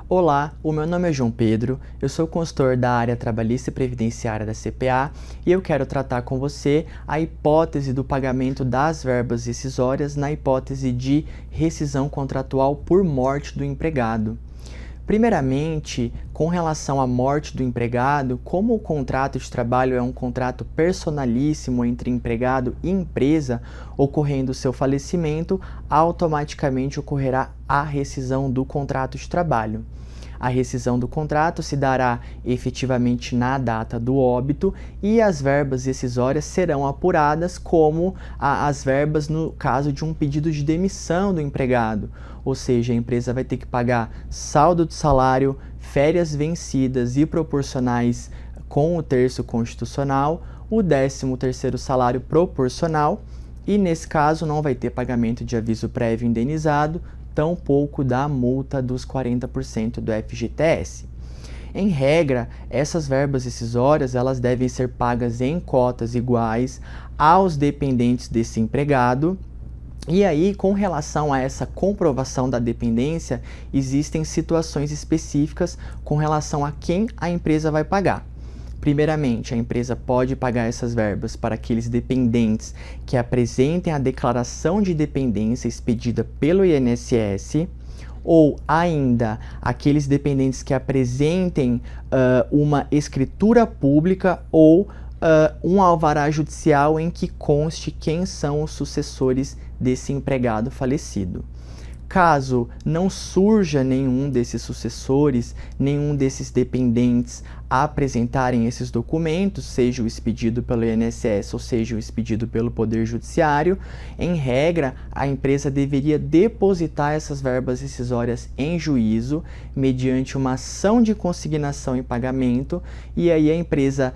Olá, o meu nome é João Pedro, eu sou consultor da área trabalhista e previdenciária da CPA e eu quero tratar com você a hipótese do pagamento das verbas rescisórias na hipótese de rescisão contratual por morte do empregado. Primeiramente, com relação à morte do empregado, como o contrato de trabalho é um contrato personalíssimo entre empregado e empresa, ocorrendo seu falecimento, automaticamente ocorrerá a rescisão do contrato de trabalho. A rescisão do contrato se dará efetivamente na data do óbito e as verbas rescisórias serão apuradas como as verbas no caso de um pedido de demissão do empregado, ou seja, a empresa vai ter que pagar saldo de salário, férias vencidas e proporcionais com o terço constitucional, o 13º salário proporcional e nesse caso não vai ter pagamento de aviso prévio indenizado, tampouco da multa dos 40% do FGTS. Em regra, essas verbas rescisórias elas devem ser pagas em cotas iguais aos dependentes desse empregado. E aí, com relação a essa comprovação da dependência, existem situações específicas com relação a quem a empresa vai pagar. Primeiramente, a empresa pode pagar essas verbas para aqueles dependentes que apresentem a declaração de dependência expedida pelo INSS, ou ainda aqueles dependentes que apresentem uma escritura pública ou um alvará judicial em que conste quem são os sucessores desse empregado falecido. Caso não surja nenhum desses sucessores, nenhum desses dependentes a apresentarem esses documentos, seja o expedido pelo INSS ou seja o expedido pelo Poder Judiciário, em regra, a empresa deveria depositar essas verbas rescisórias em juízo, mediante uma ação de consignação e pagamento, e aí a empresa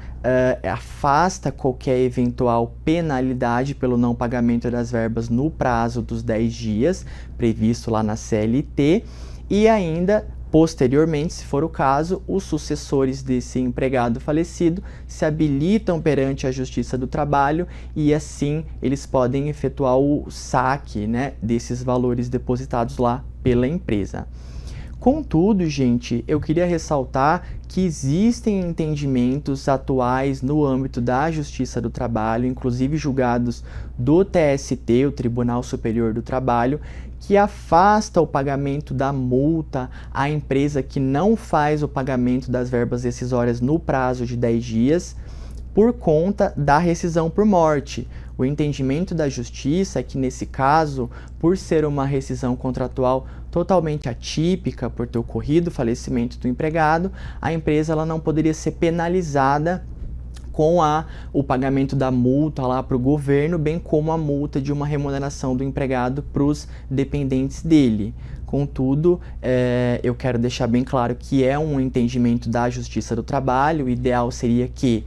afasta qualquer eventual penalidade pelo não pagamento das verbas no prazo dos 10 dias, previsto lá na CLT, e ainda, posteriormente, se for o caso, os sucessores desse empregado falecido se habilitam perante a Justiça do Trabalho e assim eles podem efetuar o saque, né, desses valores depositados lá pela empresa. Contudo, gente, eu queria ressaltar que existem entendimentos atuais no âmbito da Justiça do Trabalho, inclusive julgados do TST, o Tribunal Superior do Trabalho, que afasta o pagamento da multa à empresa que não faz o pagamento das verbas rescisórias no prazo de 10 dias por conta da rescisão por morte. O entendimento da Justiça é que, nesse caso, por ser uma rescisão contratual totalmente atípica, por ter ocorrido o falecimento do empregado, a empresa ela não poderia ser penalizada com o pagamento da multa lá para o governo, bem como a multa de uma remuneração do empregado para os dependentes dele. Contudo, eu quero deixar bem claro que é um entendimento da Justiça do Trabalho. O ideal seria que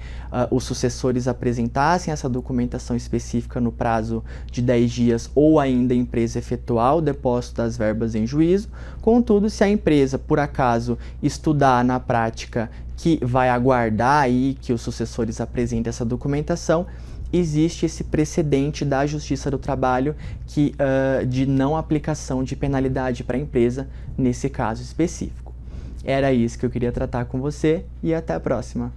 os sucessores apresentassem essa documentação específica no prazo de 10 dias ou ainda a empresa efetuar o depósito das verbas em juízo. Contudo, se a empresa, por acaso, estudar na prática que vai aguardar aí que os sucessores apresentem essa documentação, existe esse precedente da Justiça do Trabalho de não aplicação de penalidade para a empresa nesse caso específico. Era isso que eu queria tratar com você e até a próxima.